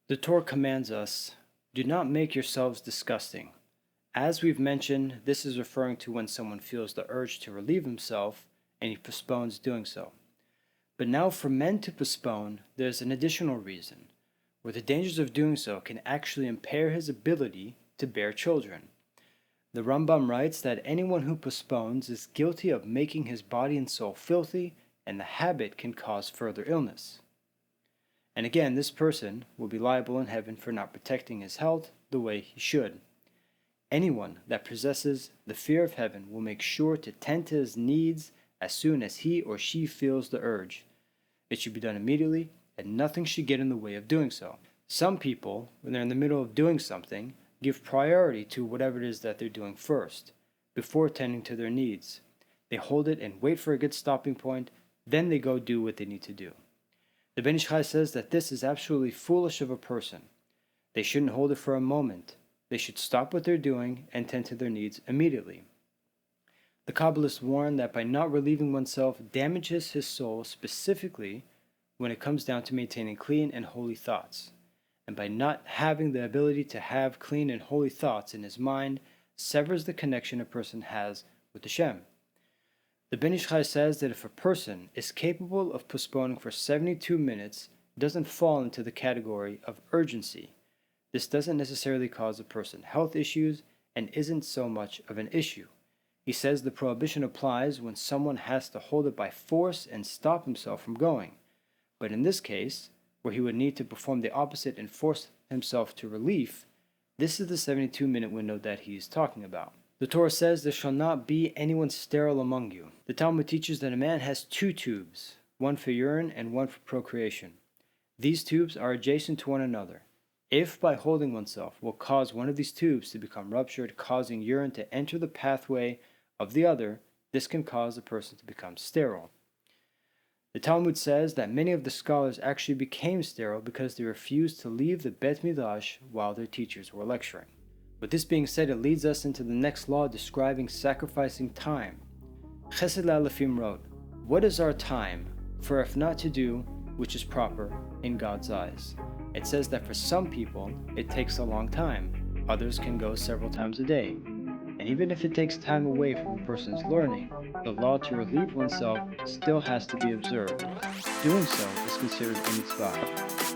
The Torah commands us, do not make yourselves disgusting. As we've mentioned, this is referring to when someone feels the urge to relieve himself and he postpones doing so. But now for men to postpone, there's an additional reason, where the dangers of doing so can actually impair his ability to bear children. The Rambam writes that anyone who postpones is guilty of making his body and soul filthy, and the habit can cause further illness. And again, this person will be liable in heaven for not protecting his health the way he should. Anyone that possesses the fear of heaven will make sure to tend to his needs as soon as he or she feels the urge. It should be done immediately, and nothing should get in the way of doing so. Some people, when they're in the middle of doing something, give priority to whatever it is that they're doing first, before tending to their needs. They hold it and wait for a good stopping point, then they go do what they need to do. The Ben Ish Chai says that this is absolutely foolish of a person. They shouldn't hold it for a moment. They should stop what they're doing and tend to their needs immediately. The Kabbalists warn that by not relieving oneself damages his soul, specifically when it comes down to maintaining clean and holy thoughts. And by not having the ability to have clean and holy thoughts in his mind, severs the connection a person has with HaShem. The Ben Ish Chai says that if a person is capable of postponing for 72 minutes, it doesn't fall into the category of urgency. This doesn't necessarily cause a person health issues and isn't so much of an issue. He says the prohibition applies when someone has to hold it by force and stop himself from going. But in this case, where he would need to perform the opposite and force himself to relief, this is the 72-minute window that he is talking about. The Torah says there shall not be anyone sterile among you. The Talmud teaches that a man has two tubes, one for urine and one for procreation. These tubes are adjacent to one another. If by holding oneself will cause one of these tubes to become ruptured, causing urine to enter the pathway of the other, this can cause a person to become sterile. The Talmud says that many of the scholars actually became sterile because they refused to leave the Bet Midrash while their teachers were lecturing. With this being said, it leads us into the next law describing sacrificing time. Chesed La'alefim wrote, "What is our time for if not to do which is proper in God's eyes?" It says that for some people, it takes a long time. Others can go several times a day. And even if it takes time away from a person's learning, the law to relieve oneself still has to be observed. Doing so is considered a mitzvah.